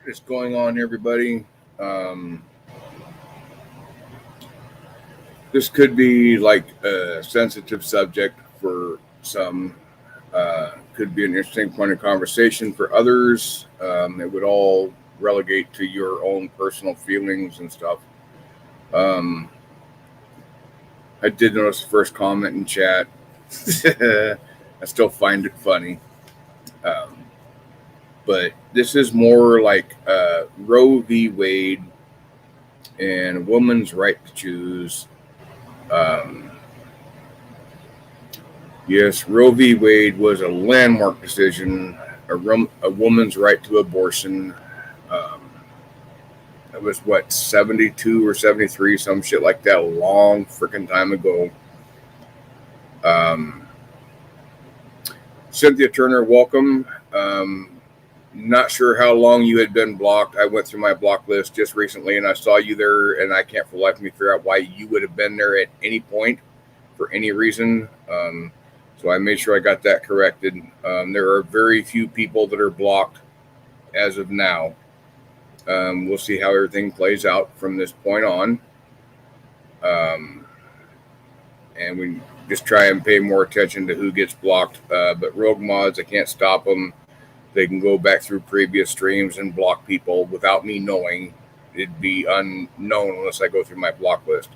What is going on, everybody? Um, this could be like a sensitive subject for some. Could be an interesting point of conversation for others. It would all relegate to your own personal feelings and stuff. Um, I did notice the first comment in chat. I still find it funny. Um, but this is more like Roe v. Wade and a woman's right to choose. Um, Yes, Roe v. Wade was a landmark decision, a woman's right to abortion. Um, it was what, 72 or 73, some shit like that, a long freaking time ago. Um, Cynthia Turner, welcome. Not sure how long you had been blocked. I went through my block list just recently and I saw you there, and I can't for the life of me figure out why you would have been there at any point for any reason. So I made sure I got that corrected. There are very few people that are blocked as of now. We'll see how everything plays out from this point on. Um, and we just try and pay more attention to who gets blocked. But rogue mods, I can't stop them. They can go back through previous streams and block people without me knowing. It'd be unknown unless I go through my block list.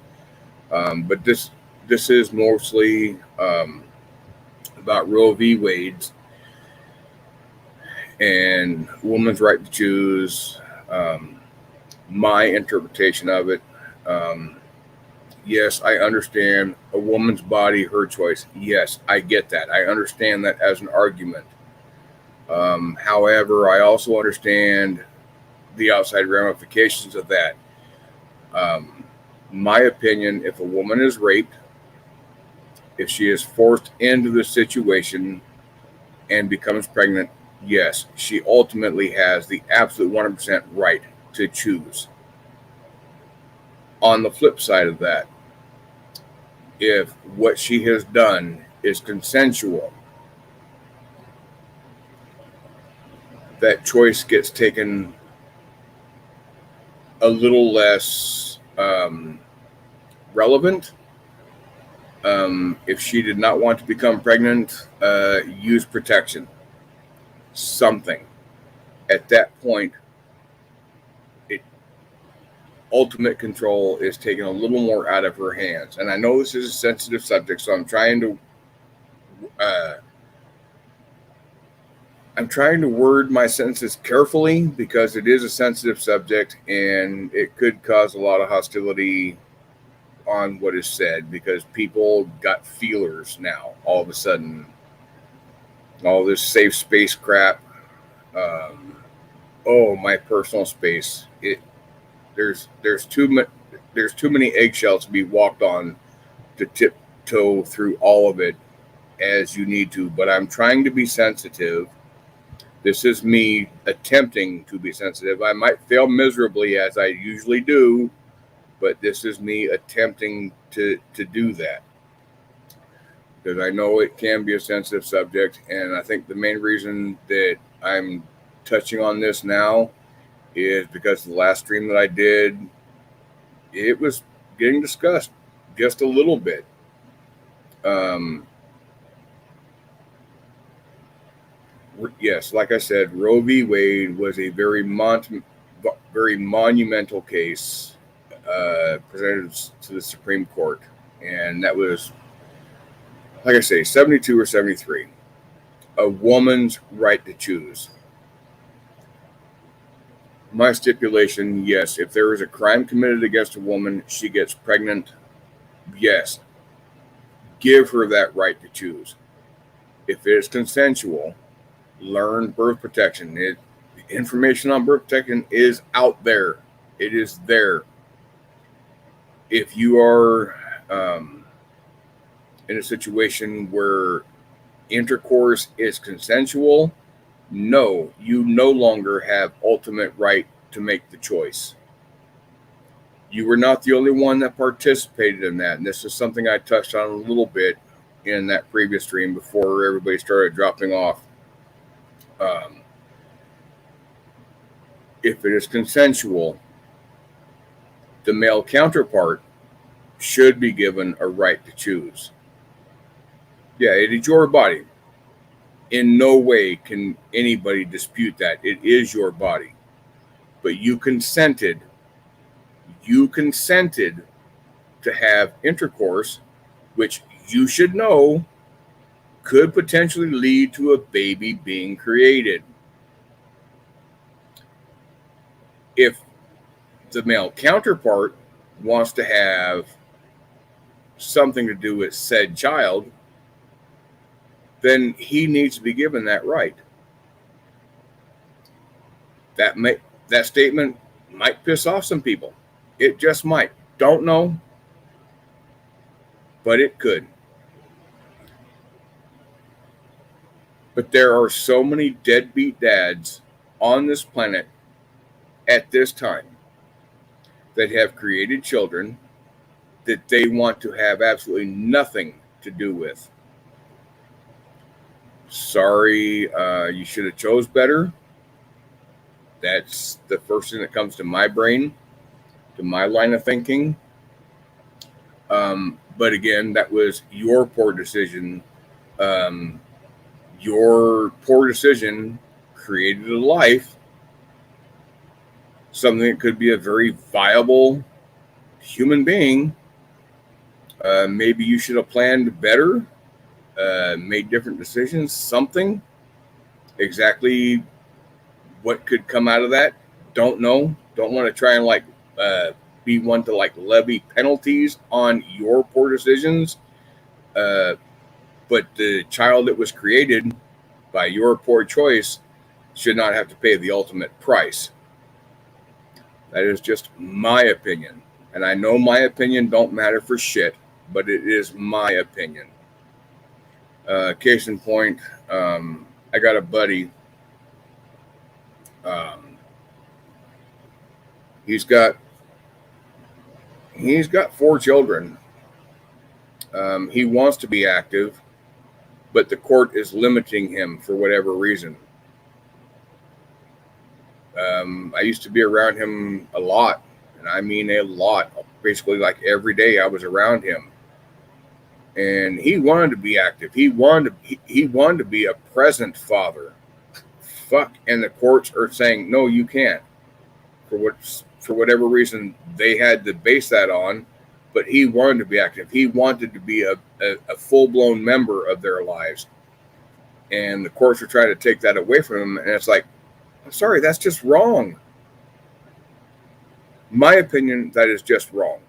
But this is mostly about Roe v. Wade's and woman's right to choose. My interpretation of it. Yes, I understand a woman's body, her choice. Yes, I get that. I understand that as an argument. However, I also understand the outside ramifications of that. My opinion, if a woman is raped, if she is forced into the situation and becomes pregnant, yes, she ultimately has the absolute 100% right to choose. On the flip side of that, if what she has done is consensual, that choice gets taken a little less relevant. If she did not want to become pregnant, use protection. Something. At that point, ultimate control is taken a little more out of her hands. And I know this is a sensitive subject, so I'm trying to word my sentences carefully because it is a sensitive subject and it could cause a lot of hostility on what is said because people got feelers now all of a sudden. All this safe space crap. My personal space. There's too many eggshells to be walked on to tiptoe through all of it as you need to. But I'm trying to be sensitive. This is me attempting to be sensitive. I might fail miserably as I usually do, but this is me attempting to do that. Because I know it can be a sensitive subject, and I think the main reason that I'm touching on this now is because the last stream that I did, it was getting discussed just a little bit. Yes, like I said, Roe v. Wade was a very monumental case presented to the Supreme Court, and that was, like I say, 72 or 73. A woman's right to choose. My stipulation, yes, if there is a crime committed against a woman, she gets pregnant, yes, give her that right to choose. If it is consensual, learn birth protection. Information on birth protection is out there. It is there. If you are in a situation where intercourse is consensual, no, you no longer have ultimate right to make the choice. You were not the only one that participated in that. And this is something I touched on a little bit in that previous stream before everybody started dropping off. If it is consensual, the male counterpart should be given a right to choose. Yeah, it is your body. In no way can anybody dispute that. It is your body. But you consented to have intercourse, which you should know could potentially lead to a baby being created. If the male counterpart wants to have something to do with said child, then he needs to be given that right. That statement might piss off some people. It just might. Don't know, but it could. But there are so many deadbeat dads on this planet at this time that have created children that they want to have absolutely nothing to do with. Sorry, you should have chose better. That's the first thing that comes to my brain, to my line of thinking. But again, that was your poor decision. Your poor decision created a life, something that could be a very viable human being. Maybe you should have planned better, made different decisions, something. Exactly what could come out of that, don't know. Don't want to try and be one to levy penalties on your poor decisions. But the child that was created by your poor choice should not have to pay the ultimate price. That is just my opinion. And I know my opinion don't matter for shit, but it is my opinion. Case in point, I got a buddy. He's got 4 children. He wants to be active, but the court is limiting him for whatever reason. I used to be around him a lot, and I mean a lot. Basically, like every day I was around him. And he wanted to be active. He wanted to be a present father. Fuck, and the courts are saying, no, you can't. For whatever reason they had to base that on, but he wanted to be active. He wanted to be a full-blown member of their lives. And the courts are trying to take that away from him, and it's like, I'm sorry, that's just wrong. My opinion, that is just wrong.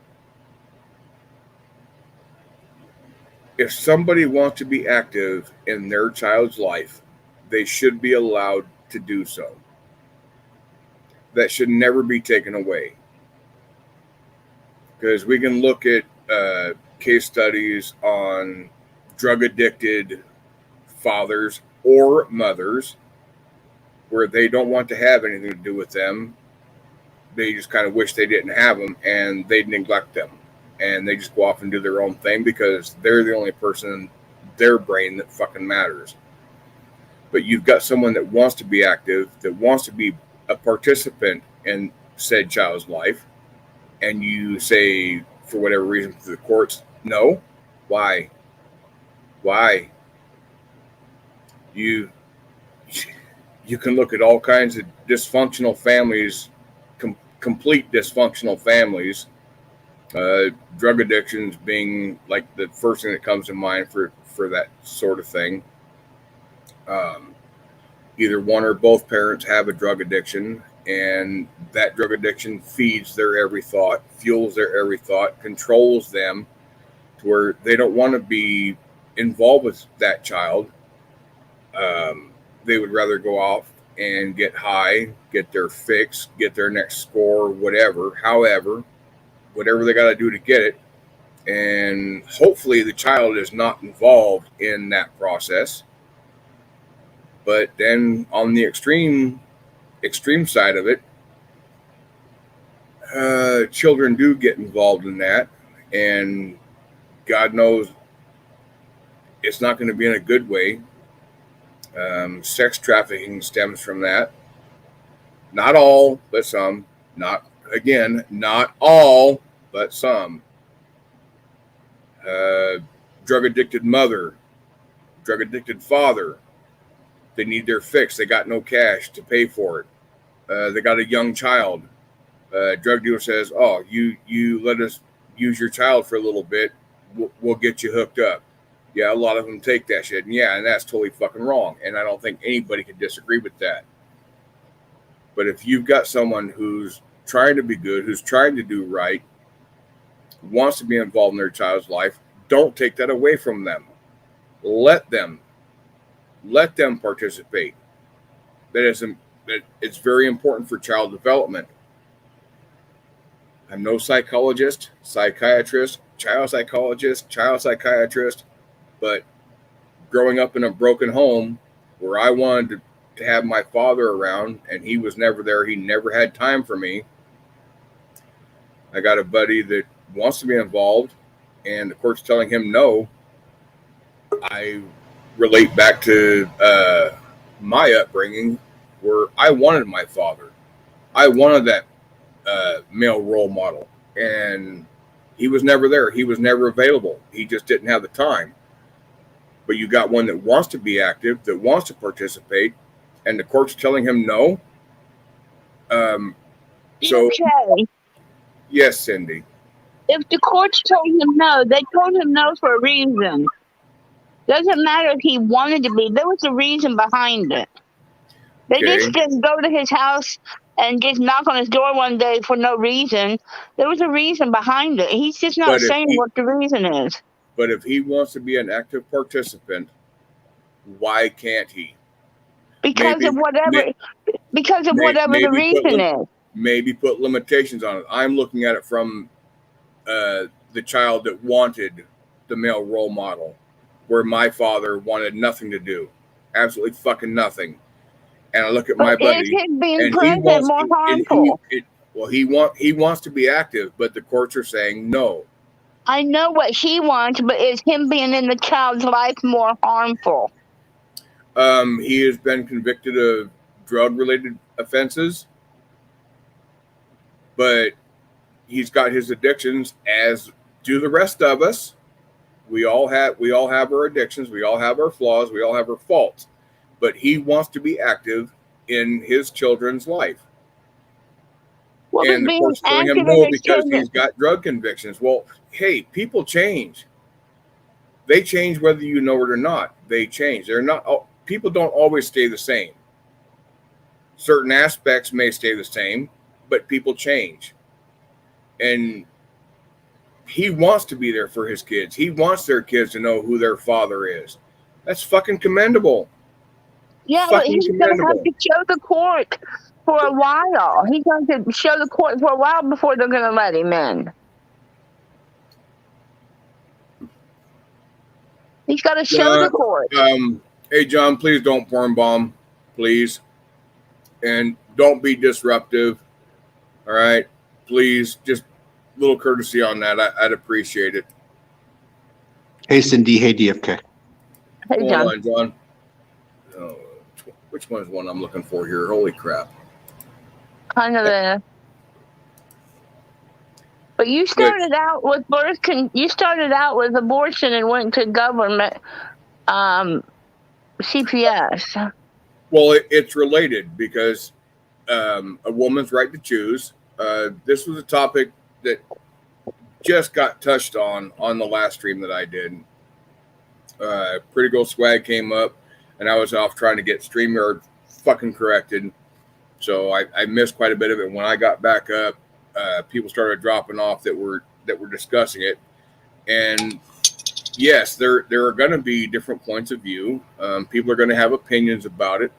If somebody wants to be active in their child's life, they should be allowed to do so. That should never be taken away. Because we can look at case studies on drug-addicted fathers or mothers where they don't want to have anything to do with them. They just kind of wish they didn't have them, and they neglect them. And they just go off and do their own thing because they're the only person in their brain that fucking matters. But you've got someone that wants to be active, that wants to be a participant in said child's life, and you say, for whatever reason, to the courts, no. Why? You can look at all kinds of dysfunctional families, complete dysfunctional families, drug addictions being like the first thing that comes to mind for that sort of thing. Either one or both parents have a drug addiction, and that drug addiction feeds their every thought, fuels their every thought, controls them to where they don't want to be involved with that child. They would rather go off and get high, get their fix, get their next score, whatever, whatever they got to do to get it. And hopefully the child is not involved in that process. But then on the extreme side of it, children do get involved in that, and God knows it's not going to be in a good way. Sex trafficking stems from that. Not all, but some. Not all, but some. Drug addicted mother, drug addicted father. They need their fix. They got no cash to pay for it. They got a young child. Drug dealer says, "Oh, you let us use your child for a little bit. We'll get you hooked up." Yeah, a lot of them take that shit, and yeah, and that's totally fucking wrong. And I don't think anybody can disagree with that. But if you've got someone who's trying to be good, who's trying to do right, wants to be involved in their child's life, don't take that away from them. Let them participate. That it's very important for child development. I'm no psychologist, psychiatrist, child psychiatrist, but growing up in a broken home where I wanted to have my father around and he was never there, he never had time for me. I got a buddy that wants to be involved and the court's telling him no. I relate back to my upbringing where I wanted my father. I wanted that male role model, and he was never there. He was never available. He just didn't have the time. But you got one that wants to be active, that wants to participate, and the court's telling him no. So, Okay. Yes, Cindy. If the courts told him no, they told him no for a reason. Doesn't matter if he wanted to be. There was a reason behind it. They just didn't go to his house and just knock on his door one day for no reason. There was a reason behind it. He's just not saying what the reason is. But if he wants to be an active participant, why can't he? Because of whatever the reason is. Maybe put limitations on it. I'm looking at it from the child that wanted the male role model, where my father wanted nothing to do, absolutely fucking nothing. And I look at my buddy, is him being present more harmful? He wants to be active, but the courts are saying no. I know what he wants, but is him being in the child's life more harmful? He has been convicted of drug-related offenses, but he's got his addictions, as do the rest of us. We all have our addictions. We all have our flaws. We all have our faults. But he wants to be active in his children's life. Well, and the court's telling him no because he's got drug convictions. Well, hey, people change. They change whether you know it or not. They change. They're not. People don't always stay the same. Certain aspects may stay the same, but people change. And he wants to be there for his kids. He wants their kids to know who their father is. That's fucking commendable. Yeah, but he's going to have to show the court for a while. He's going to show the court for a while before they're going to let him in. He's got to show the court. Hey, John, please don't porn bomb, please. And don't be disruptive. All right? Please, just a little courtesy on that. I'd appreciate it. Hey, Cindy. Hey, DFK. Hey, John. Hold on, John. Oh, which one is one I'm looking for here? Holy crap. Kind of there. But you started out with you started out with abortion and went to government CPS. Well, it's related because a woman's right to choose. This was a topic that just got touched on the last stream that I did. Pretty Girl Swag came up, and I was off trying to get StreamYard fucking corrected. So I missed quite a bit of it. When I got back up, people started dropping off that were discussing it. And yes, there are going to be different points of view. People are going to have opinions about it.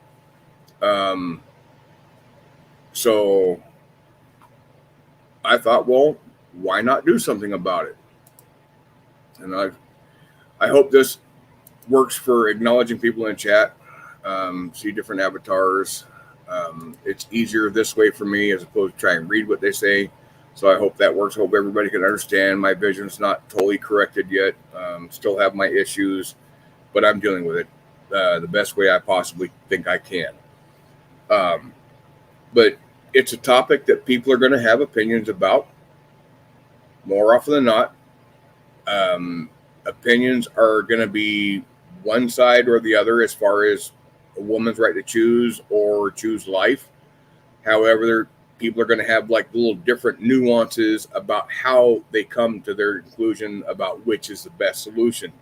So I thought, well, why not do something about it? And I hope this works for acknowledging people in chat. See different avatars. It's easier this way for me as opposed to try and read what they say. So I hope that works. I hope everybody can understand. My vision's not totally corrected yet. Still have my issues, but I'm dealing with it the best way I possibly think I can. but it's a topic that people are going to have opinions about more often than not. Opinions are going to be one side or the other as far as a woman's right to choose or choose life. However, people are going to have like little different nuances about how they come to their conclusion about which is the best solution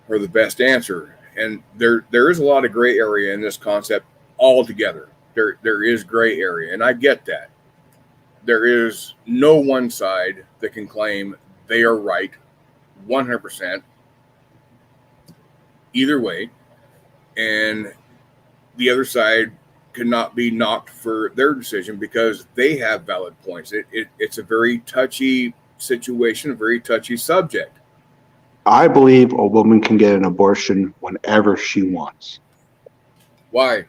or the best answer. And there is a lot of gray area in this concept altogether. There is gray area, and I get that. There is no one side that can claim they are right 100% either way, and the other side cannot be knocked for their decision because they have valid points. It's a very touchy situation, a very touchy subject. I believe a woman can get an abortion whenever she wants. Why?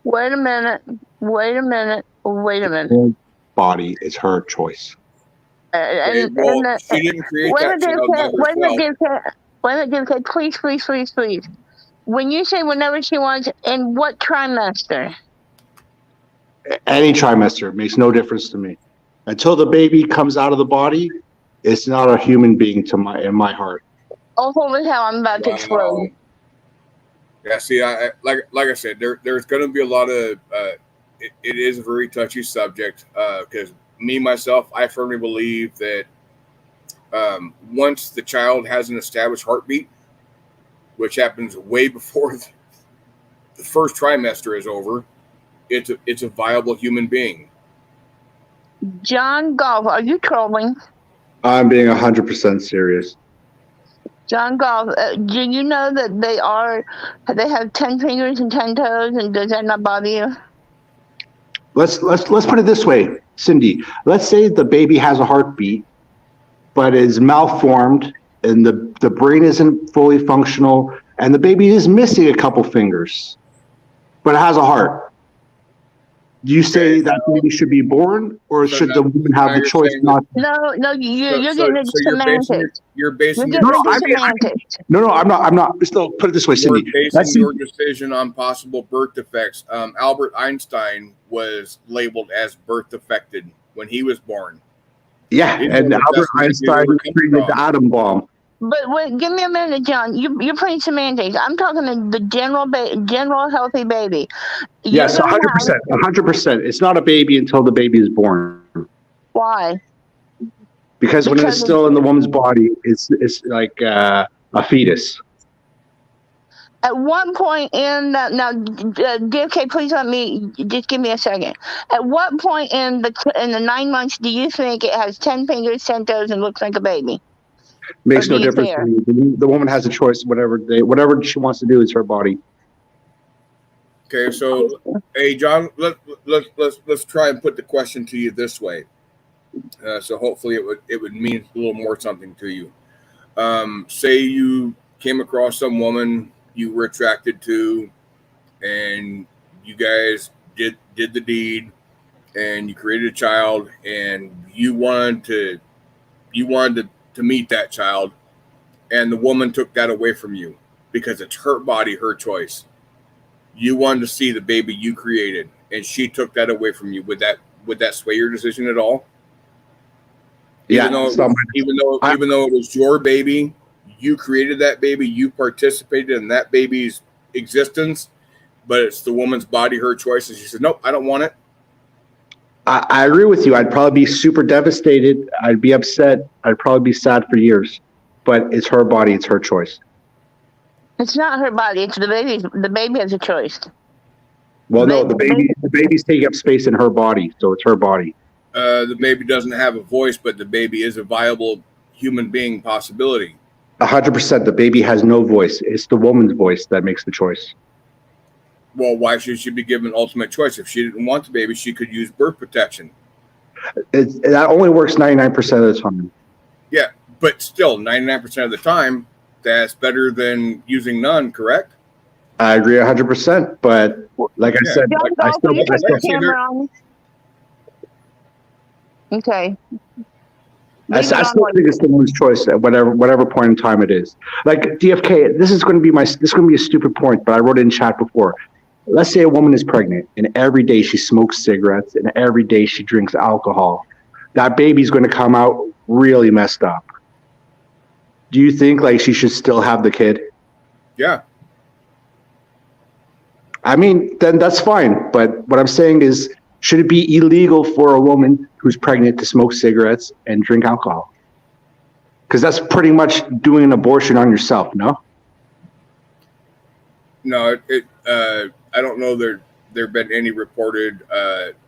Wait a minute. Her body is her choice. Okay, well, she didn't create that child by herself. Please. When you say whenever she wants, in what trimester? Any trimester makes no difference to me. Until the baby comes out of the body, it's not a human being in my heart. Oh, holy hell! I'm about to explode. Yeah, see, I like I said, there's going to be a lot of. It is a very touchy subject because myself, I firmly believe that once the child has an established heartbeat, which happens way before the first trimester is over, it's a viable human being. John Golf, are you trolling? I'm being 100% serious. John Golf, do you know that they have 10 fingers and 10 toes, and does that not bother you? Let's put it this way, Cindy. Let's say the baby has a heartbeat, but is malformed, and the brain isn't fully functional, and the baby is missing a couple fingers, but it has a heart. Do you say that baby should be born, or should the woman have the choice not? No, you're getting into semantics. You're basing your No, I'm not. Still, put it this way, Cindy. basing your decision on possible birth defects. Albert Einstein was labeled as birth defected when he was born. Yeah, and Albert Einstein created the atom bomb. But wait, give me a minute, John. You're playing semantics. I'm talking the general healthy baby. Yes, 100%. 100%. It's not a baby until the baby is born. Why? Because when it's still in the woman's body, it's like a fetus. At one point in now, DFK, please just give me a second. At what point in the 9 months do you think it has 10 fingers, 10 toes, and looks like a baby? Makes no difference to me. The woman has a choice. Whatever she wants to do is her body. Okay, so hey, John, let's try and put the question to you this way. So hopefully it would mean a little more something to you. Say you came across some woman you were attracted to, and you guys did the deed, and you created a child, and you wanted to meet that child, and the woman took that away from you because it's her body, her choice. You wanted to see the baby you created, and she took that away from you. Would that sway your decision at all? Yeah. Even though it was your baby, you created that baby, you participated in that baby's existence, but it's the woman's body, her choice, and she said, "Nope, I don't want it." I agree with you. I'd probably be super devastated. I'd be upset. I'd probably be sad for years. But it's her body. It's her choice. It's not her body. It's the baby. The baby has a choice. Well, no, the baby's taking up space in her body, so it's her body. The baby doesn't have a voice, but the baby is a viable human being possibility. 100%. The baby has no voice. It's the woman's voice that makes the choice. Well, why should she be given ultimate choice? If she didn't want the baby, she could use birth protection. That only works 99% of the time. Yeah, but still, 99% of the time, that's better than using none, correct? I agree 100%, but like I said, I still think it's the woman's choice at whatever point in time it is. Like DFK, this is going to be a stupid point, but I wrote it in chat before. let's say a woman is pregnant and every day she smokes cigarettes and every day she drinks alcohol. That baby's going to come out really messed up. Do you think like she should still have the kid? Yeah. I mean, then that's fine. But what I'm saying is, should it be illegal for a woman who's pregnant to smoke cigarettes and drink alcohol? Because that's pretty much doing an abortion on yourself, no? No, I don't know there have been any reported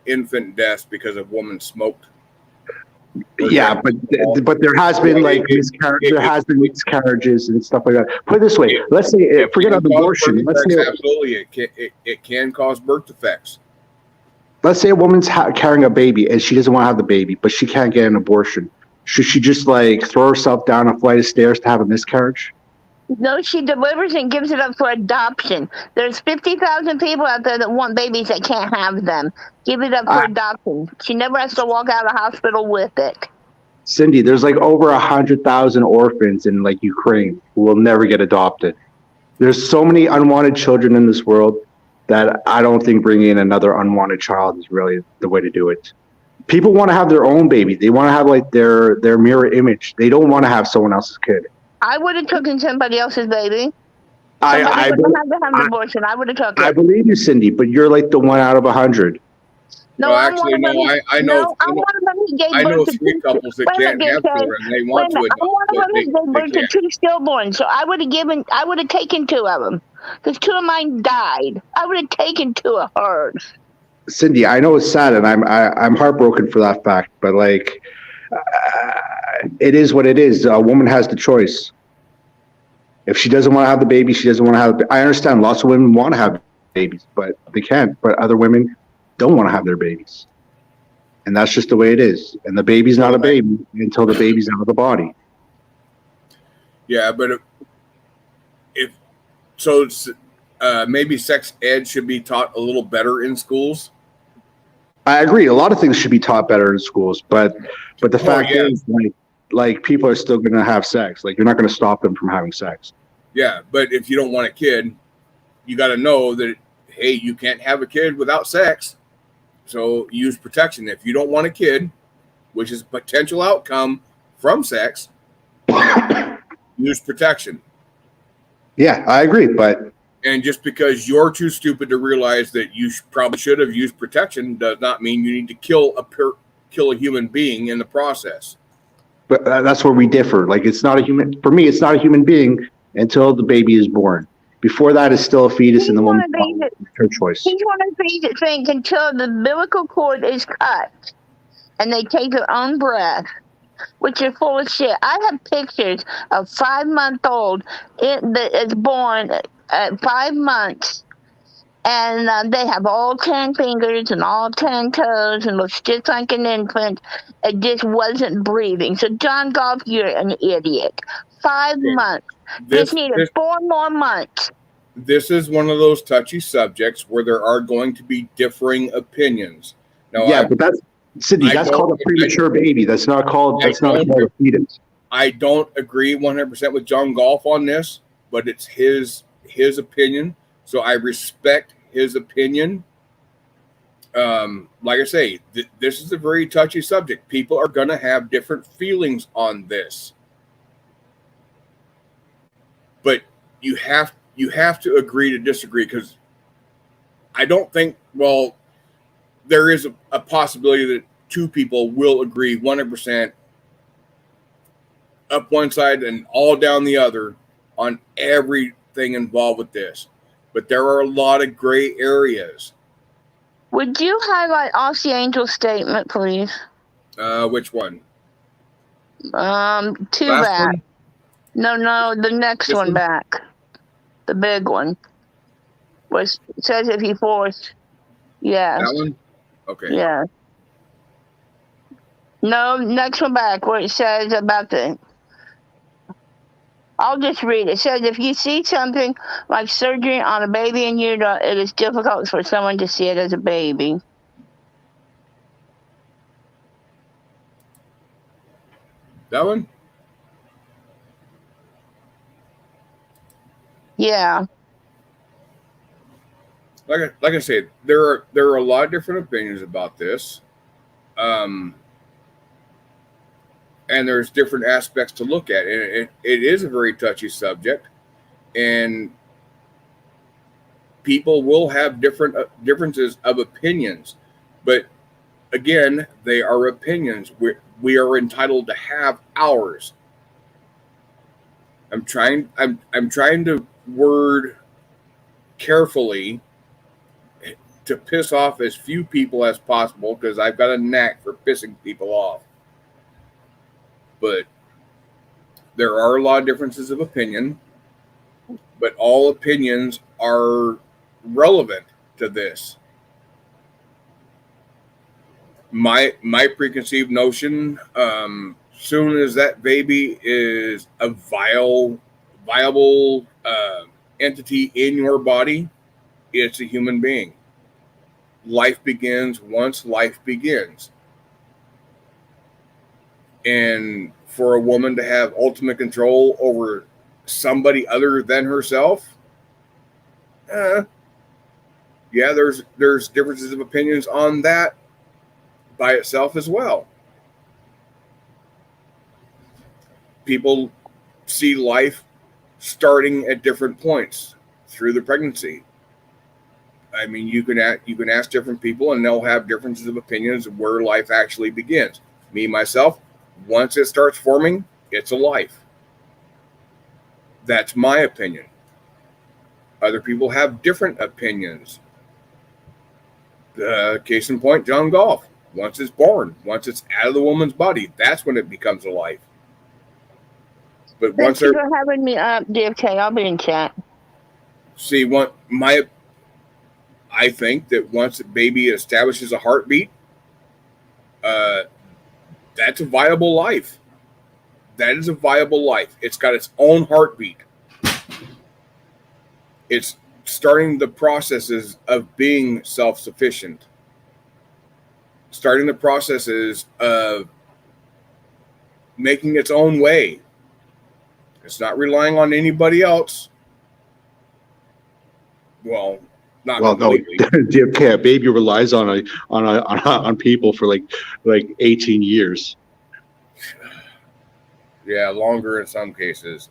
infant deaths because a woman smoked. Yeah, but there has been like miscarriages and stuff like that. Put it this way: let's say, forget about abortion. Let's say Absolutely, it can cause birth defects. let's say a woman's carrying a baby and she doesn't want to have the baby, but she can't get an abortion. Should she just like throw herself down a flight of stairs to have a miscarriage? No, she delivers and gives it up for adoption. There's 50,000 people out there that want babies that can't have them. Give it up for adoption. She never has to walk out of the hospital with it. Cindy, there's like over 100,000 orphans in like Ukraine who will never get adopted. There's so many unwanted children in this world that I don't think bringing in another unwanted child is really the way to do it. People want to have their own baby. They want to have like their mirror image. They don't want to have someone else's kid. I would have taken somebody else's baby. I Somebody would have to have an abortion. I would have taken I it. believe you, Cindy, but you're like the one out of 100. No, No, I'm actually, one of them. no. I know. I'm one of them who gave I know birth to 3 two. couples that Wait a can't minute, have Dave. children. They Wait want a to minute. I'm one adopt, of but them who gave birth to can't. 2 stillborns. So I would have taken 2 of them. Because 2 of mine died. I would have taken 2 of hers. Cindy, I know it's sad, and I'm heartbroken for that fact. But like, it is what it is. A woman has the choice. If she doesn't want to have the baby, she doesn't want to have. I understand. Lots of women want to have babies, but they can't. But other women don't want to have their babies, and that's just the way it is. And the baby's not a baby until the baby's out of the body. Yeah, but if so, maybe sex ed should be taught a little better in schools. I agree. A lot of things should be taught better in schools, but the fact yeah. is, like people are still going to have sex. Like you're not going to stop them from having sex. Yeah, but if you don't want a kid, you got to know that, hey, you can't have a kid without sex. So use protection. If you don't want a kid, which is a potential outcome from sex, use protection. Yeah, I agree. But And just because you're too stupid to realize that you probably should have used protection does not mean you need to kill a human being in the process. But that's where we differ. Like it's not a human. For me, it's not a human being until the baby is born. Before that, it's still a fetus, and the woman's her choice. He's one of these that think until the umbilical cord is cut and they take their own breath, which is full of shit. I have pictures of 5-month-old that is born at 5 months, and they have all 10 fingers and all 10 toes and looks just like an infant. It just wasn't breathing. So, John Golf, you're an idiot. 5 months. Just needed 4 more months. This is one of those touchy subjects where there are going to be differing opinions. Now, Yeah, but that's Cindy. That's called a premature baby. That's not called. That's not called a fetus. I don't agree 100% with John Golf on this, but it's his opinion. So I respect his opinion. Like I say, this is a very touchy subject. People are going to have different feelings on this. But you have to agree to disagree, because I don't think, well, there is a possibility that 2 people will agree 100% up one side and all down the other on everything involved with this. But there are a lot of gray areas. Would you highlight Aussie Angel's statement, please? Which one? 2 Last back. one? No, the next This one one? back. The big one. It says if he forced. Yes. That one? Okay. Yeah. No, next one back where it says about the. I'll just read it. It says if you see something like surgery on a baby in utero, it is difficult for someone to see it as a baby. That one? Yeah. like I said, there are a lot of different opinions about this, and there's different aspects to look at. And it is a very touchy subject, and people will have differences of opinions, but again, they are opinions. We are entitled to have ours. I'm trying to word carefully to piss off as few people as possible, because I've got a knack for pissing people off. But there are a lot of differences of opinion, but all opinions are relevant to this. My preconceived notion, soon as that baby is a viable entity in your body, it's a human being. Life begins once life begins. And for a woman to have ultimate control over somebody other than herself, yeah, there's differences of opinions on that by itself as well. People see life starting at different points through the pregnancy. I mean, you can ask different people, and they'll have differences of opinions of where life actually begins. Me, myself, once it starts forming, it's a life. That's my opinion. Other people have different opinions. Case in point, John Golf. Once it's born, once it's out of the woman's body, that's when it becomes a life. But once Thank you for having me up, DFK. I'll be in chat. See, I think that once a baby establishes a heartbeat, that's a viable life. That is a viable life. It's got its own heartbeat. It's starting the processes of being self-sufficient. Starting the processes of making its own way. It's not relying on anybody else. Well, not completely. No, DFK, a baby relies on people for like 18 years. Yeah, longer in some cases.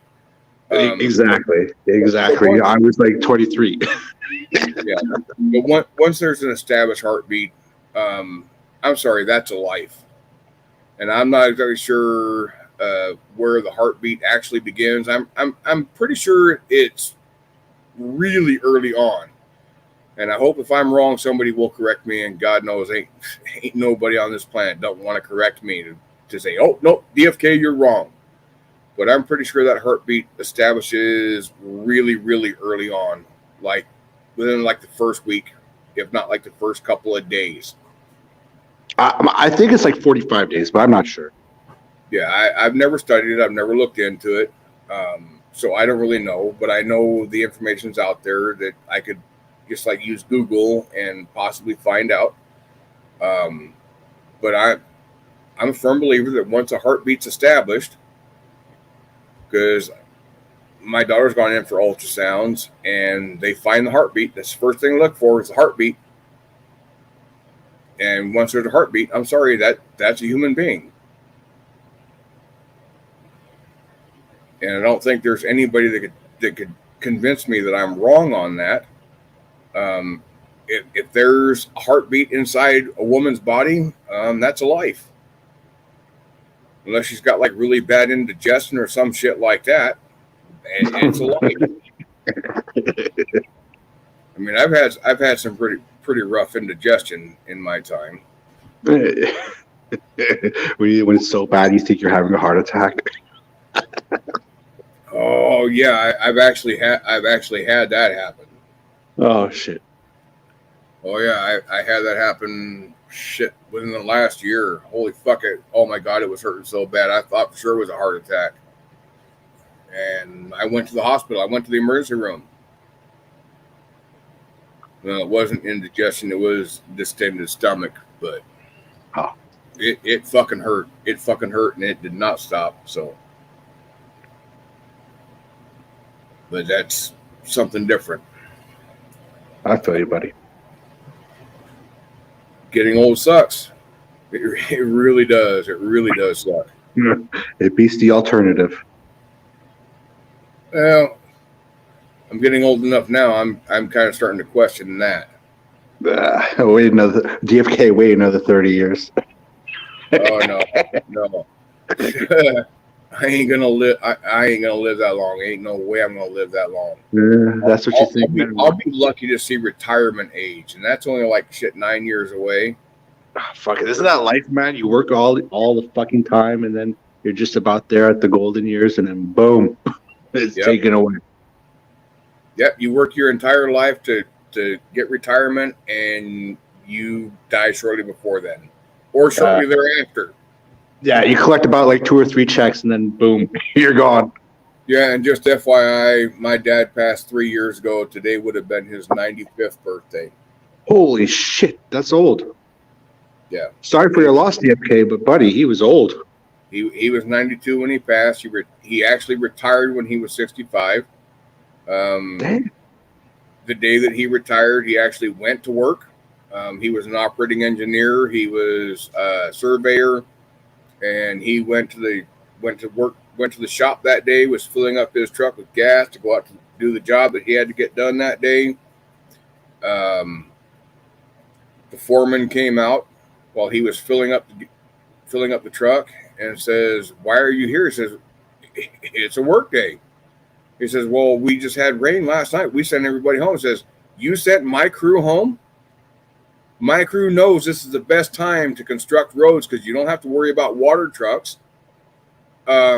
Exactly. I was like 23. Yeah, but once there's an established heartbeat, I'm sorry, that's a life, and I'm not exactly sure where the heartbeat actually begins. I'm pretty sure it's really early on. And I hope if I'm wrong, somebody will correct me. And God knows, ain't nobody on this planet don't want to correct me to say, oh, no, DFK, you're wrong. But I'm pretty sure that heartbeat establishes really, really early on, like within like the first week, if not like the first couple of days. I think it's like 45 days, but I'm not sure. Yeah, I've never studied it. I've never looked into it. So I don't really know. But I know the information's out there that I could just like use Google and possibly find out. But I'm a firm believer that once a heartbeat's established, because my daughter's gone in for ultrasounds and they find the heartbeat. That's the first thing to look for is the heartbeat. And once there's a heartbeat, I'm sorry, that's a human being. And I don't think there's anybody that could convince me that I'm wrong on that. If there's a heartbeat inside a woman's body, that's a life. Unless she's got like really bad indigestion or some shit like that, and it's a life. I mean, I've had some pretty rough indigestion in my time. When it's so bad, you think you're having a heart attack. Oh yeah, I've actually had that happen. Oh shit. Oh yeah, I had that happen. Shit, within the last year. Holy fuck it! Oh my god, it was hurting so bad. I thought for sure it was a heart attack. And I went to the hospital. I went to the emergency room. Well, it wasn't indigestion. It was distended stomach, but it fucking hurt. It fucking hurt, and it did not stop. So, but that's something different. I feel you, buddy. Getting old sucks. It really does. It really does suck. It beats the alternative. Well, I'm getting old enough now. I'm kind of starting to question that. Wait another DFK. Wait another 30 years. Oh no. I ain't gonna live. I ain't gonna live that long. Ain't no way I'm gonna live that long. That's what you think. I'll be lucky to see retirement age, and that's only like 9 years away. Fuck it. Isn't that life, man? You work all the fucking time, and then you're just about there at the golden years, and then boom, it's taken away. Yep, you work your entire life to get retirement, and you die shortly before then, or shortly thereafter. Yeah, you collect about like 2 or 3 checks, and then boom, you're gone. Yeah, and just FYI, my dad passed 3 years ago. Today would have been his 95th birthday. Holy shit, that's old. Yeah. Sorry for your loss, DFK, but buddy, he was old. He was 92 when he passed. He actually retired when he was 65. Damn. The day that he retired, he actually went to work. He was an operating engineer. He was a surveyor, and he went to the shop that day. Was filling up his truck with gas to go out to do the job that he had to get done that day. The foreman came out while he was filling up the truck and says, "Why are you here?" He says, "It's a work day." He says, "Well, we just had rain last night. We sent everybody home." He says, "You sent my crew home? My crew knows this is the best time to construct roads because you don't have to worry about water trucks. I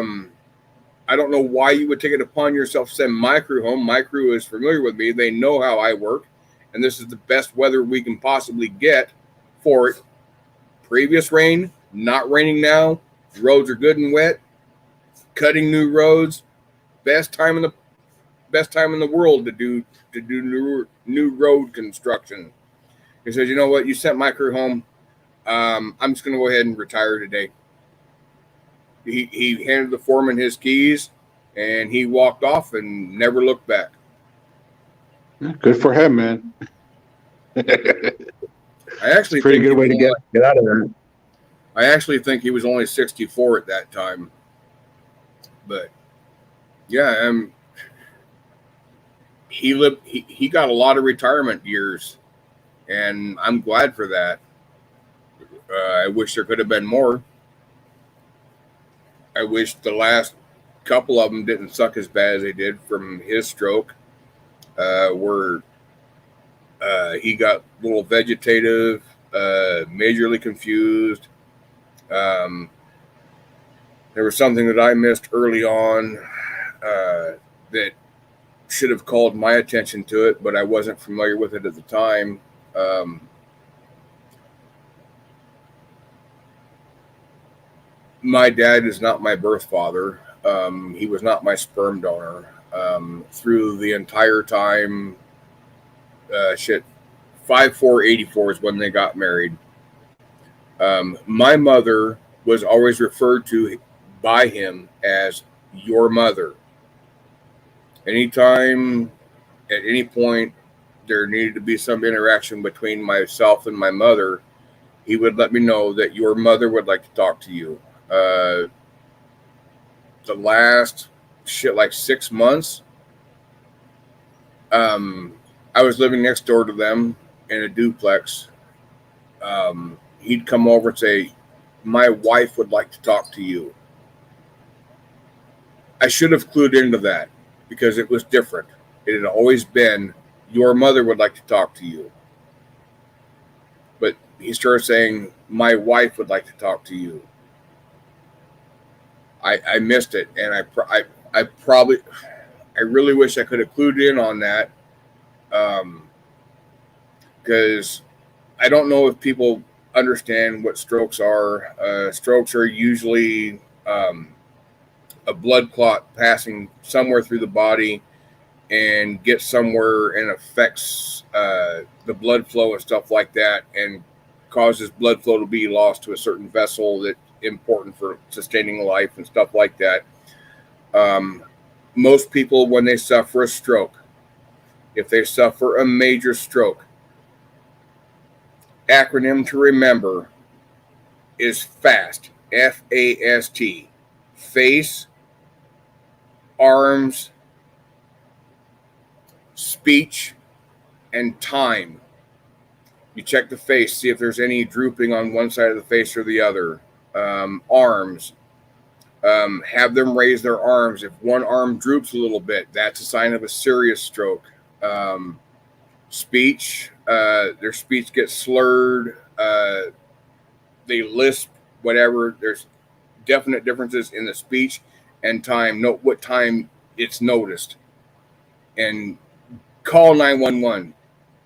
don't know why you would take it upon yourself to send my crew home. My crew is familiar with me. They know how I work, and this is the best weather we can possibly get for it. Previous rain, not raining now. Roads are good and wet. Cutting new roads, best time in the world to do new road construction." He says, "You know what? You sent my crew home. I'm just going to go ahead and retire today." He handed the foreman his keys, and he walked off and never looked back. Good for him, man. I actually Pretty think good way to get out of there. I actually think he was only 64 at that time. But yeah, he got a lot of retirement years, and I'm glad for that. I wish there could have been more. I wish the last couple of them didn't suck as bad as they did from his stroke, where he got a little vegetative, majorly confused. There was something that I missed early on that should have called my attention to it, but I wasn't familiar with it at the time. My dad is not my birth father. He was not my sperm donor. Through the entire time, 5/4/84 is when they got married. My mother was always referred to by him as your mother. Anytime, at any point, there needed to be some interaction between myself and my mother, he would let me know that your mother would like to talk to you. The last 6 months, I was living next door to them in a duplex. He'd come over and say, "My wife would like to talk to you." I should have clued into that because it was different. It had always been, "Your mother would like to talk to you." But he started saying, "My wife would like to talk to you." I missed it, and I really wish I could have clued in on that, because I don't know if people understand what strokes are. Strokes are usually a blood clot passing somewhere through the body and gets somewhere and affects the blood flow and stuff like that, and causes blood flow to be lost to a certain vessel that's important for sustaining life and stuff like that. Most people, when they suffer a stroke, if they suffer a major stroke. Acronym to remember is FAST, F-A-S-T, face, arms, speech, and time. You check the face, see if there's any drooping on one side of the face or the other. Arms. Have them raise their arms. If one arm droops a little bit, that's a sign of a serious stroke. Speech. Their speech gets slurred. They lisp, whatever. There's definite differences in the speech and time. Note what time it's noticed. And call 911.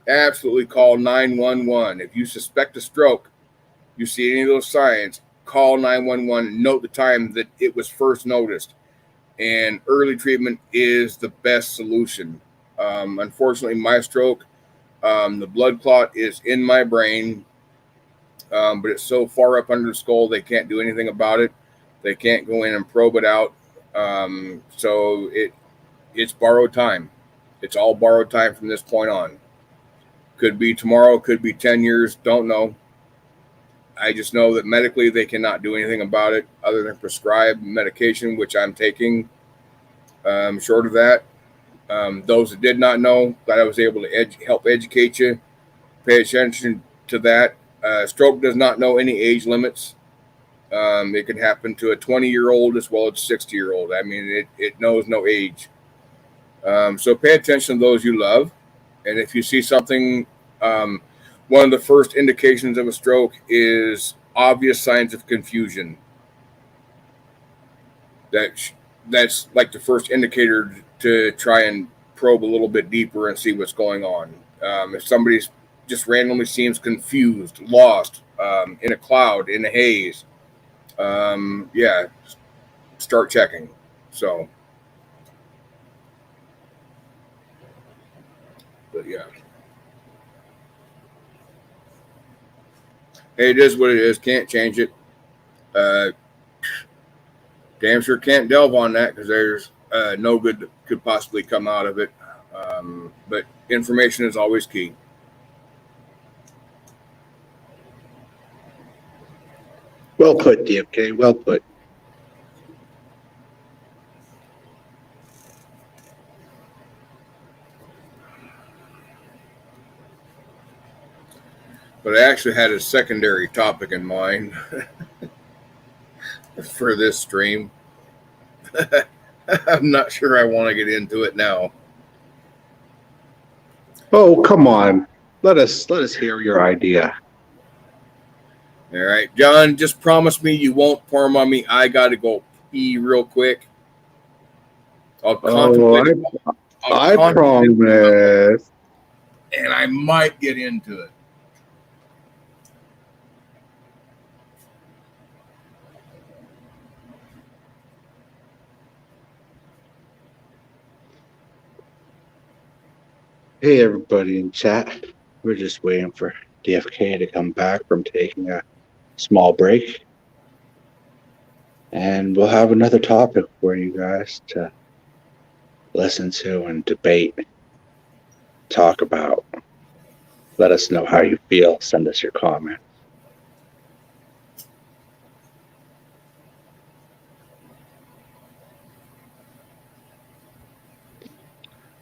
Absolutely call 911. If you suspect a stroke, you see any of those signs, call 911. Note the time that it was first noticed. And early treatment is the best solution. Unfortunately, my stroke, the blood clot is in my brain, but it's so far up under the skull, they can't do anything about it. They can't go in and probe it out. So it's borrowed time. It's all borrowed time from this point on. Could be tomorrow, could be 10 years, don't know. I just know that medically they cannot do anything about it other than prescribe medication, which I'm taking. Short of that, those that did not know, glad I was able to help educate you. Pay attention to that. Stroke does not know any age limits. It can happen to a 20-year-old as well as a 60-year-old. I mean, it knows no age. So pay attention to those you love. And if you see something, one of the first indications of a stroke is obvious signs of confusion. That's like the first indicator to try and probe a little bit deeper and see what's going on. If somebody just randomly seems confused, lost, in a cloud, in a haze, start checking. So, but yeah. Hey, it is what it is. Can't change it. Damn sure can't delve on that because there's no good that could possibly come out of it. But information is always key. Well put, DFK. Well put. But I actually had a secondary topic in mind for this stream. I'm not sure I want to get into it now. Oh, come on. Let us hear your idea. All right, John, just promise me you won't pour them on me. I got to go pee real quick. I'll contemplate. I promise. And I might get into it. Hey, everybody in chat. We're just waiting for DFK to come back from taking a small break. And we'll have another topic for you guys to listen to and debate, talk about. Let us know how you feel. Send us your comments.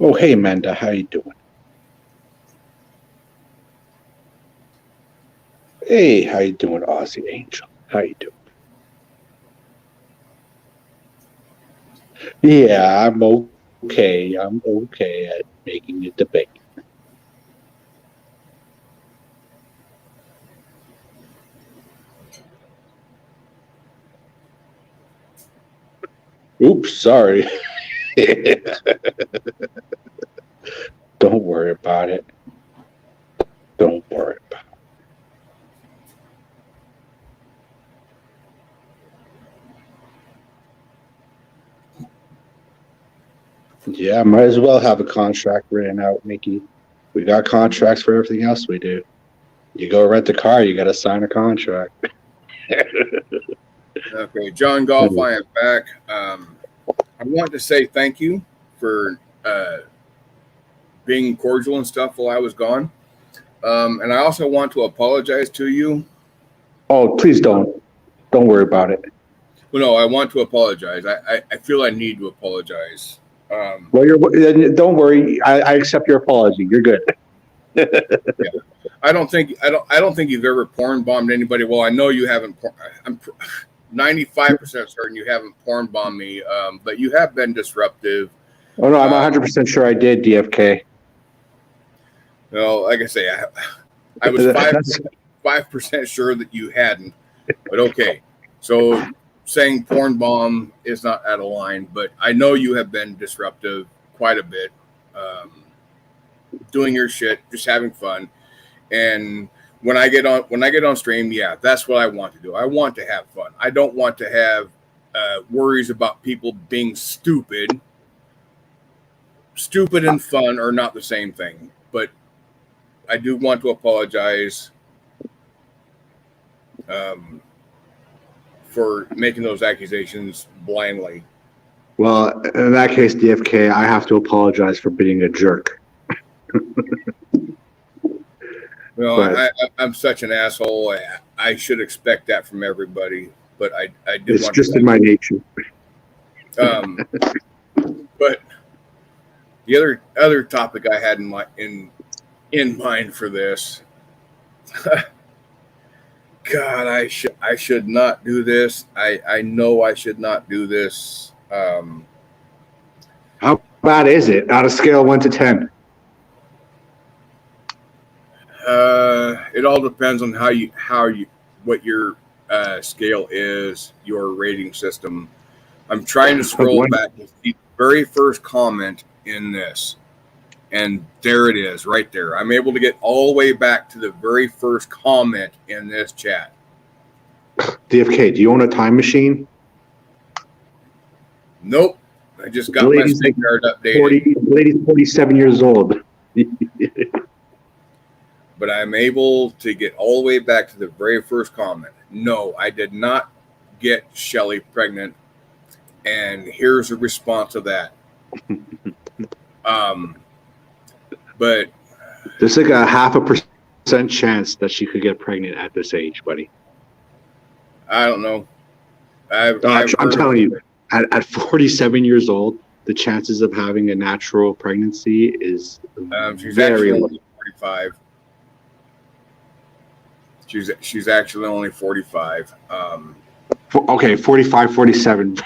Oh, hey, Manda, how you doing? Hey, how you doing, Aussie Angel? How you doing? Yeah, I'm okay. I'm okay at making a debate. Oops, sorry. Don't worry about it. Don't worry about it. Yeah, might as well have a contract written out, Mickey. We got contracts for everything else we do. You go rent a car, you got to sign a contract. Okay, John Golf, I am back. I want to say thank you for being cordial and stuff while I was gone. And I also want to apologize to you. Oh, please don't. Don't worry about it. Well, no, I want to apologize. I feel I need to apologize. Well, don't worry. I accept your apology. You're good. Yeah. I don't think you've ever porn bombed anybody. Well, I know you haven't. I'm 95% certain you haven't porn bombed me, but you have been disruptive. Oh no, I'm 100% sure I did, DFK. Well, like I say, I was 5% sure that you hadn't, but okay. So saying porn bomb is not out of line, but I know you have been disruptive quite a bit, doing your shit, just having fun. And when I get on stream, yeah, that's what I want to do. I want to have fun. I don't want to have worries about people being stupid. Stupid and fun are not the same thing, but I do want to apologize for making those accusations blindly. Well, in that case, DFK, I have to apologize for being a jerk. Well, I'm such an asshole. I should expect that from everybody, but I did. It's just in my nature. But the other topic I had in mind for this, God, I should not do this. I know I should not do this. How bad is it on a scale of 1 to 10? It all depends on what your scale is, your rating system. I'm trying to scroll back to the very first comment in this, and there it is, right there. I'm able to get all the way back to the very first comment in this chat. DFK, do you own a time machine? Nope. I just got my SIM card updated. Lady's 47 years old. But I'm able to get all the way back to the very first comment. No, I did not get Shelly pregnant. And here's a response to that. But there's like a 0.5% chance that she could get pregnant at this age, buddy. I don't know. I'm telling you, at 47 years old, the chances of having a natural pregnancy is very low. 45. She's actually only 45. Okay, 45, 47.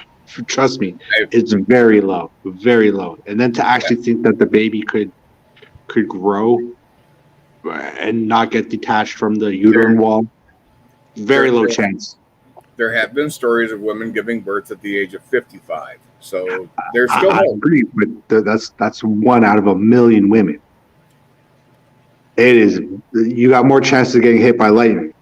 Trust me, it's very low, very low. And then to actually think that the baby could grow and not get detached from the uterine wall, very low chance. There have been stories of women giving birth at the age of 55. So there's still I hope. agree, but that's 1 out of 1,000,000 women. It is, you got more chances of getting hit by lightning.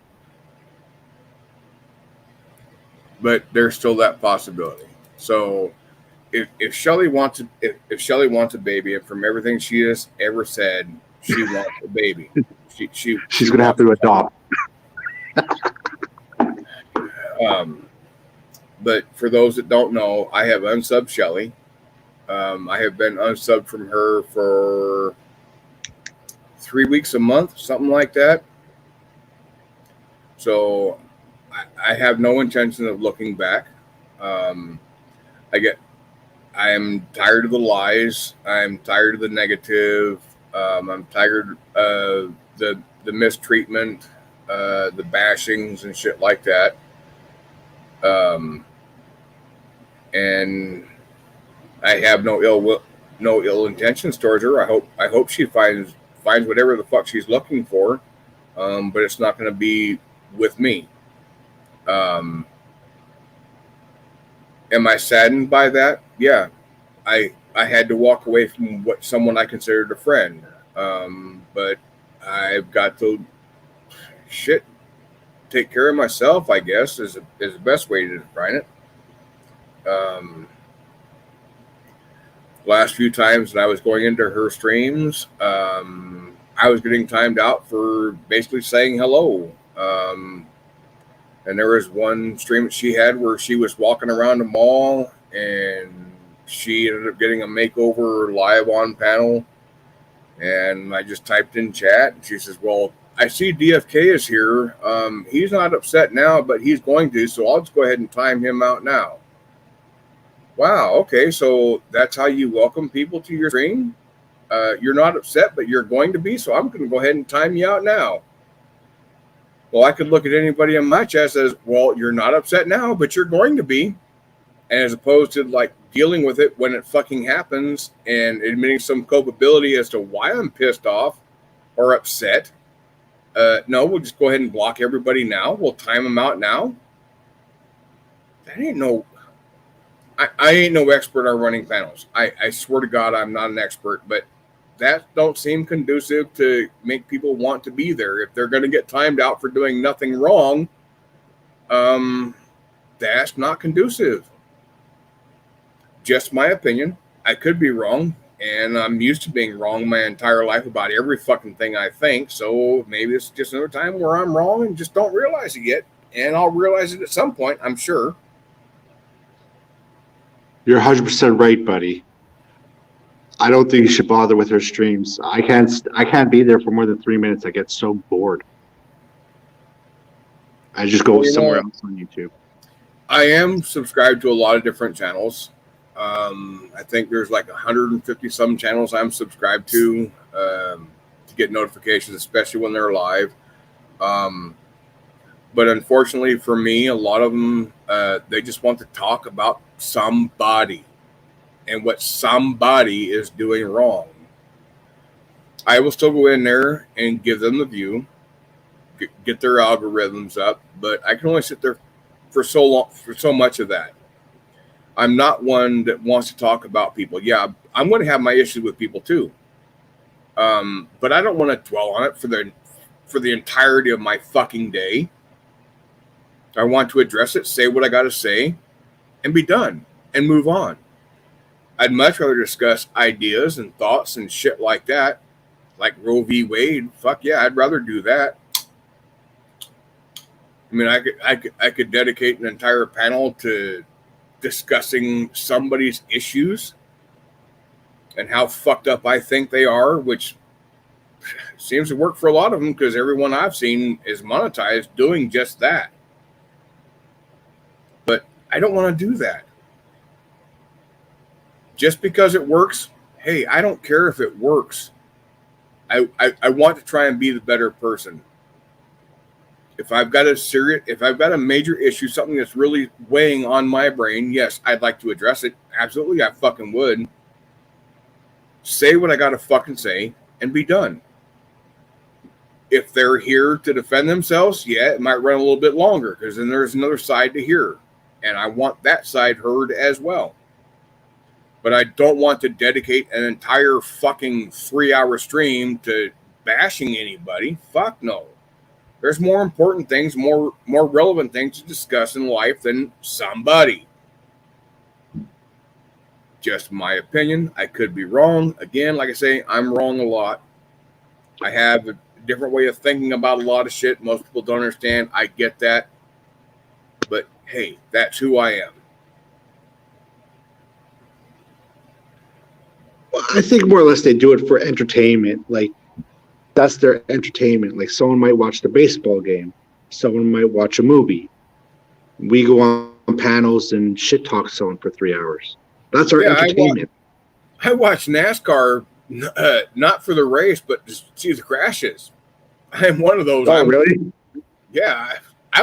But there's still that possibility. So if Shelly wants if Shelly wants a baby, and from everything she has ever said, she wants a baby. She's going to have to adopt. But for those that don't know, I have unsubbed Shelly. I have been unsubbed from her for 3 weeks a month, something like that. So I have no intention of looking back. I am tired of the lies. I'm tired of the negative. I'm tired of the mistreatment, the bashings and shit like that. And I have no ill intentions towards her. I hope she finds whatever the fuck she's looking for. But it's not going to be with me. Am I saddened by that? Yeah. I had to walk away from someone I considered a friend. But I've got to take care of myself, I guess, is the best way to define it. Last few times that I was going into her streams, I was getting timed out for basically saying hello. And there was one stream that she had where she was walking around the mall and she ended up getting a makeover live on panel. And I just typed in chat, and she says, "Well, I see DFK is here. He's not upset now, but he's going to, so I'll just go ahead and time him out now." Wow, okay, so that's how you welcome people to your stream? You're not upset, but you're going to be, so I'm going to go ahead and time you out now. Well, I could look at anybody in my chat that says, "Well, you're not upset now, but you're going to be," and as opposed to like dealing with it when it fucking happens and admitting some culpability as to why I'm pissed off or upset. No, we'll just go ahead and block everybody now. We'll time them out now. That ain't no. I ain't no expert on running panels. I swear to God, I'm not an expert, but that don't seem conducive to make people want to be there. If they're going to get timed out for doing nothing wrong, that's not conducive. Just my opinion. I could be wrong, and I'm used to being wrong my entire life about every fucking thing I think. So maybe it's just another time where I'm wrong and just don't realize it yet. And I'll realize it at some point, I'm sure. You're 100% right, buddy. I don't think you should bother with her streams. I can't be there for more than 3 minutes. I get so bored. I just go somewhere else on YouTube. I am subscribed to a lot of different channels. I think there's like 150 some channels I'm subscribed to get notifications, especially when they're live. But unfortunately for me, a lot of them, they just want to talk about somebody and what somebody is doing wrong. I will still go in there and give them the view, get their algorithms up, but I can only sit there for so long, for so much of that. I'm not one that wants to talk about people. Yeah, I'm going to have my issues with people too. But I don't want to dwell on it for the entirety of my fucking day. I want to address it, say what I got to say, and be done and move on. I'd much rather discuss ideas and thoughts and shit like that, like Roe v. Wade. Fuck yeah, I'd rather do that. I mean, I could dedicate an entire panel to discussing somebody's issues and how fucked up I think they are, which seems to work for a lot of them because everyone I've seen is monetized doing just that. But I don't want to do that. Just because it works, hey, I don't care if it works. I want to try and be the better person. If I've got a major issue, something that's really weighing on my brain, yes, I'd like to address it. Absolutely, I fucking would. Say what I got to fucking say and be done. If they're here to defend themselves, yeah, it might run a little bit longer because then there's another side to hear. And I want that side heard as well. But I don't want to dedicate an entire fucking 3-hour stream to bashing anybody. Fuck no. There's more important things, more relevant things to discuss in life than somebody. Just my opinion. I could be wrong. Again, like I say, I'm wrong a lot. I have a different way of thinking about a lot of shit. Most people don't understand. I get that. But hey, that's who I am. Well, I think more or less they do it for entertainment. Like, that's their entertainment. Like, someone might watch the baseball game. Someone might watch a movie. We go on panels and shit talk someone for 3 hours. That's our entertainment. I watch NASCAR not for the race, but to see the crashes. I'm one of those. Oh, really? Yeah. I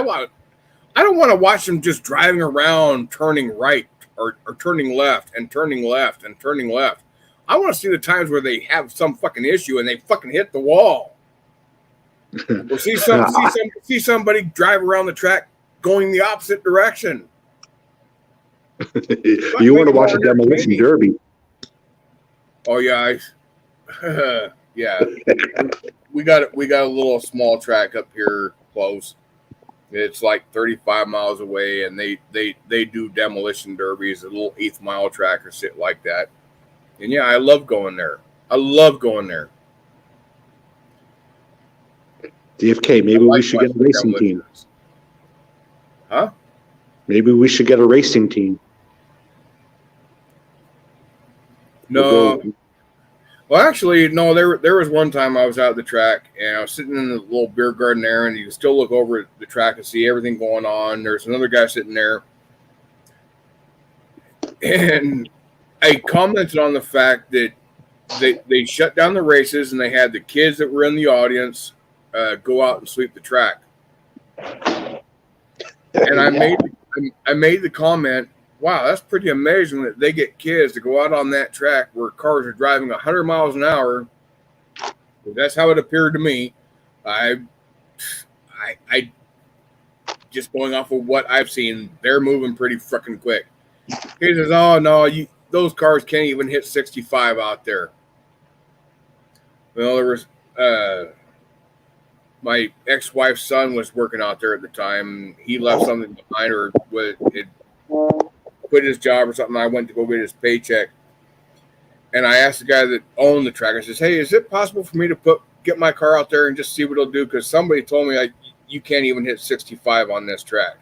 don't want to watch them just driving around, turning right or turning left and turning left and turning left. I want to see the times where they have some fucking issue and they fucking hit the wall. Or see somebody drive around the track going the opposite direction. You want to watch a demolition derby? Oh yeah, yeah. we got a little small track up here close. It's like 35 miles away, and they do demolition derbies, a little 8th mile track or shit like that. And yeah, I love going there. DFK, maybe we should get a racing team. Huh? Maybe we should get a racing team. No, Well, actually, no. There was one time I was out at the track and I was sitting in the little beer garden there, and you can still look over at the track and see everything going on. There's another guy sitting there, and I commented on the fact that they shut down the races and they had the kids that were in the audience go out and sweep the track. And I made the comment, wow, that's pretty amazing that they get kids to go out on that track where cars are driving 100 miles an hour. That's how it appeared to me. I just going off of what I've seen, they're moving pretty freaking quick. He says, oh, no, those cars can't even hit 65 out there. Well, there was my ex-wife's son was working out there at the time. He left something behind, or it quit his job or something. I went to go get his paycheck, and I asked the guy that owned the track. I says, "Hey, is it possible for me to get my car out there and just see what it'll do? Because somebody told me you can't even hit 65 on this track."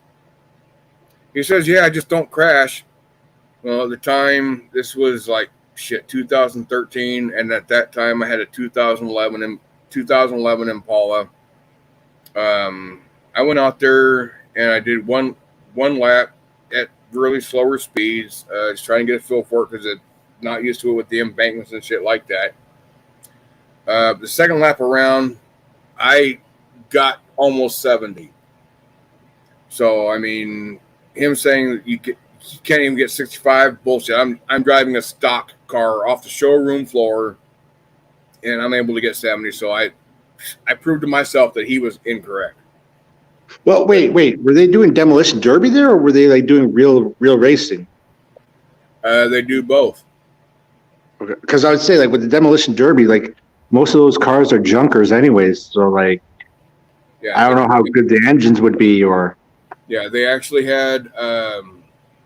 He says, "Yeah, I just don't crash." Well, at the time, this was like 2013, and at that time, I had a 2011 Impala. I went out there and I did one lap at really slower speeds, just trying to get a feel for it because I'm not used to it with the embankments and shit like that. The second lap around, I got almost 70. So I mean, him saying that you can't even get 65, bullshit. I'm driving a stock car off the showroom floor, and I'm able to get 70. So I proved to myself that he was incorrect. Well, wait. Were they doing demolition derby there, or were they like doing real racing? They do both. Okay, because I would say like with the demolition derby, like most of those cars are junkers anyways. So like, yeah, I don't know how good the engines would be, or yeah, they actually had.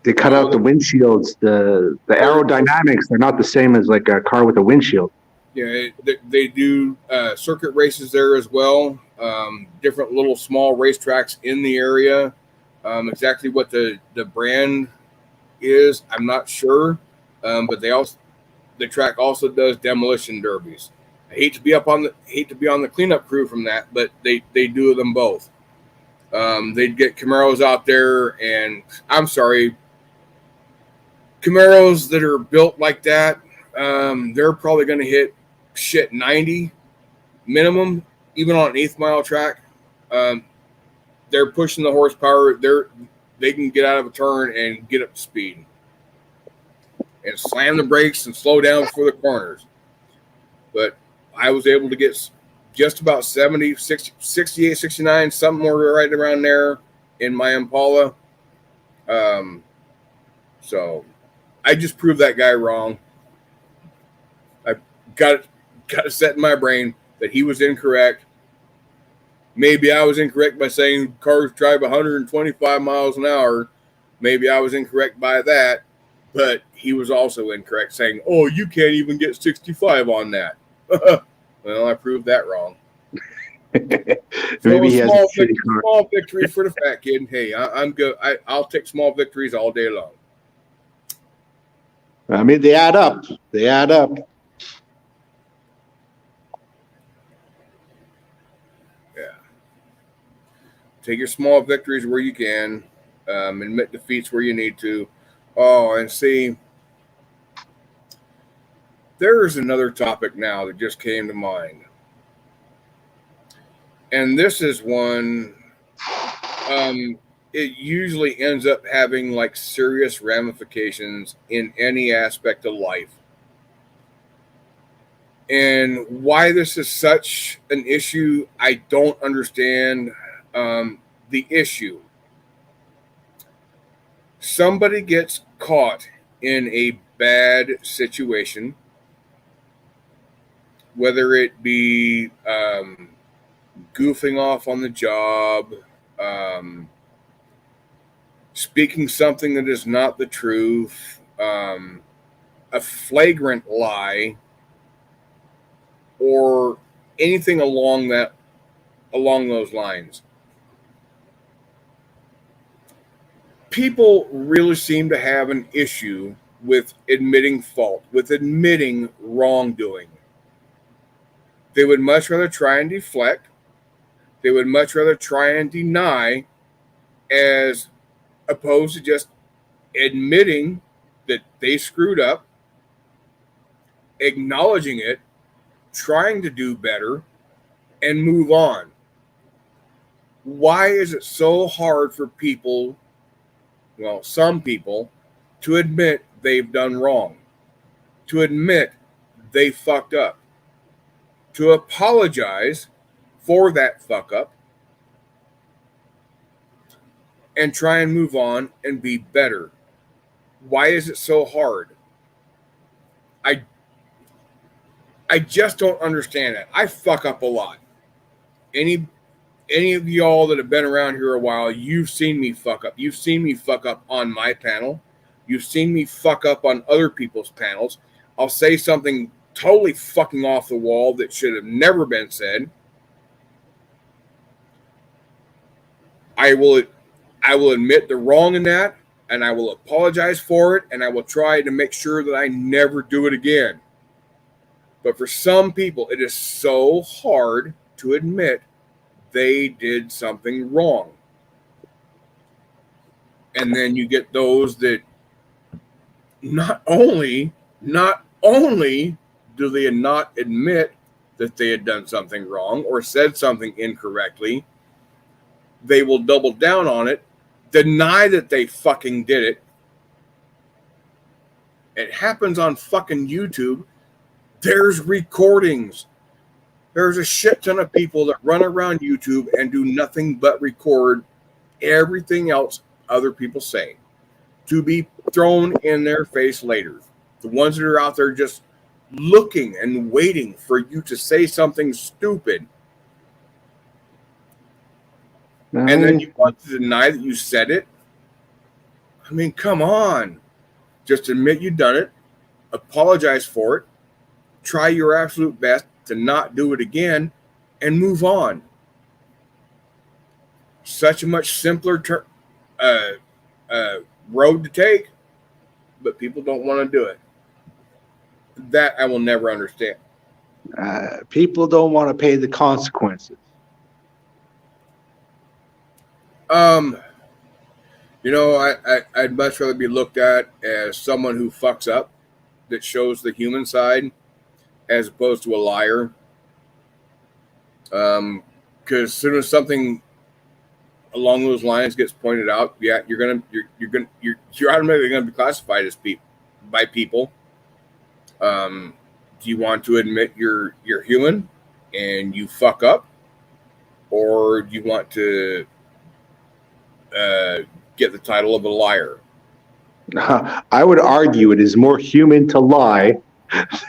They cut out the windshields. The aerodynamics are not the same as like a car with a windshield. Yeah, they do circuit races there as well. Different little small racetracks in the area. Exactly what the brand is, I'm not sure. But the track also does demolition derbies. I hate to be on the cleanup crew from that, but they do them both. They'd get Camaros out there, and I'm sorry, Camaros that are built like that, they're probably going to hit 90 minimum, even on an 8th mile track. They're pushing the horsepower. They can get out of a turn and get up to speed and slam the brakes and slow down before the corners. But I was able to get just about 70, 60, 68, 69, something more right around there in my Impala. So I just proved that guy wrong. I got it set in my brain that he was incorrect. Maybe I was incorrect by saying cars drive 125 miles an hour. Maybe I was incorrect by that, but he was also incorrect saying, "Oh, you can't even get 65 on that." Well, I proved that wrong. Maybe he has a small victory for the fat kid. Hey, I'm good. I'll take small victories all day long. I mean, they add up. Yeah. Take your small victories where you can. Admit defeats where you need to. Oh, and see, there's another topic now that just came to mind. And this is one, it usually ends up having like serious ramifications in any aspect of life. And why this is such an issue, I don't understand the issue. Somebody gets caught in a bad situation, whether it be goofing off on the job, speaking something that is not the truth, a flagrant lie, or anything along those lines. People really seem to have an issue with admitting fault, with admitting wrongdoing. They would much rather try and deflect. They would much rather try and deny, as opposed to just admitting that they screwed up, acknowledging it, trying to do better, and move on. Why is it so hard for people, well, some people, to admit they've done wrong, to admit they fucked up, to apologize for that fuck up, and try and move on and be better? Why is it so hard? I just don't understand it. I fuck up a lot. Any of y'all that have been around here a while, you've seen me fuck up. You've seen me fuck up on my panel. You've seen me fuck up on other people's panels. I'll say something totally fucking off the wall that should have never been said. I will admit the wrong in that, and I will apologize for it, and I will try to make sure that I never do it again. But for some people, it is so hard to admit they did something wrong. And then you get those that not only do they not admit that they had done something wrong or said something incorrectly, they will double down on it, deny that they fucking did it. It happens on fucking YouTube. There's recordings. There's a shit ton of people that run around YouTube and do nothing but record everything else other people say to be thrown in their face later. The ones that are out there just looking and waiting for you to say something stupid. And then you want to deny that you said it? I mean, come on. Just admit you done it. Apologize for it. Try your absolute best to not do it again and move on. Such a much simpler road to take, but people don't want to do it. That I will never understand. People don't want to pay the consequences. You know, I'd much rather be looked at as someone who fucks up, that shows the human side, as opposed to a liar. Because as soon as something along those lines gets pointed out, yeah, you're automatically gonna be classified as by people. Do you want to admit you're human and you fuck up, or do you want to get the title of a liar? I would argue it is more human to lie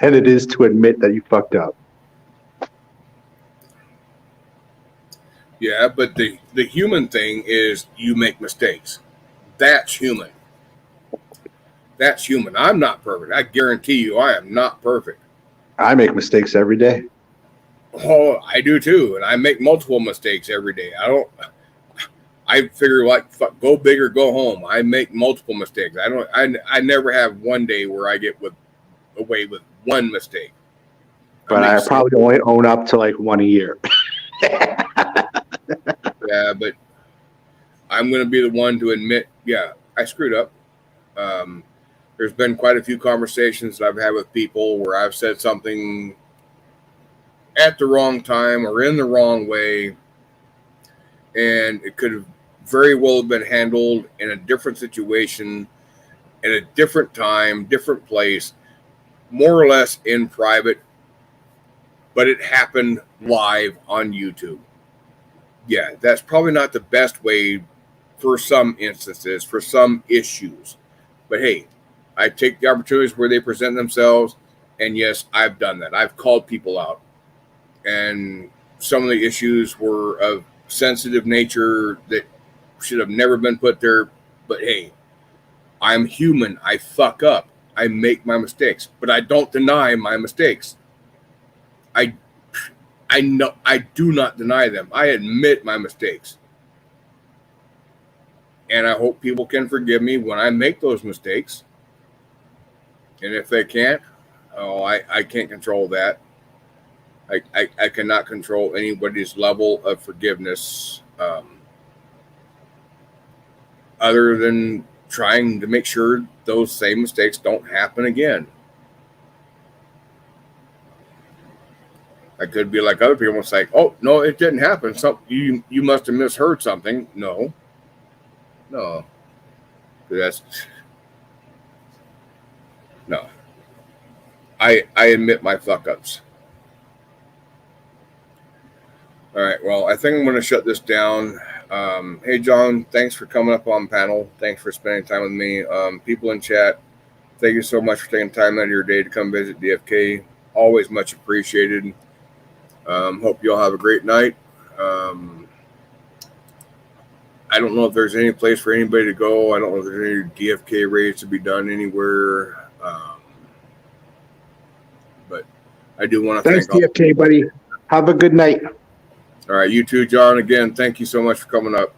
than it is to admit that you fucked up. Yeah, but the human thing is you make mistakes. That's human. That's human. I'm not perfect. I guarantee you I am not perfect. I make mistakes every day. Oh, I do too. And I make multiple mistakes every day. I figure like, fuck, go big or go home. I make multiple mistakes. I never have one day where I get away with one mistake. But I probably only own up to like one a year. Yeah, but I'm going to be the one to admit, yeah, I screwed up. There's been quite a few conversations that I've had with people where I've said something at the wrong time or in the wrong way, and it could have very well have been handled in a different situation, in a different time, different place, more or less in private, but it happened live on YouTube. Yeah, that's probably not the best way for some instances, for some issues. But hey, I take the opportunities where they present themselves, and yes, I've done that. I've called people out, and some of the issues were of sensitive nature that should have never been put there. But hey, I'm human. I fuck up. I make my mistakes, but I don't deny my mistakes. I know I do not deny them. I admit my mistakes. And I hope people can forgive me when I make those mistakes. And if they can't, I can't control that. I cannot control anybody's level of forgiveness, other than trying to make sure those same mistakes don't happen again. I could be like other people. It's like, oh no, it didn't happen. So you must have misheard something. No. That's no. I admit my fuck ups. All right. Well, I think I'm going to shut this down. Hey, John, thanks for coming up on panel. Thanks for spending time with me. People in chat, thank you so much for taking time out of your day to come visit DFK. Always much appreciated. Hope you all have a great night. I don't know if there's any place for anybody to go. I don't know if there's any DFK raids to be done anywhere. But I do want to Thanks, thank DFK, buddy. Have a good night. all right, you too, John. Again, thank you so much for coming up.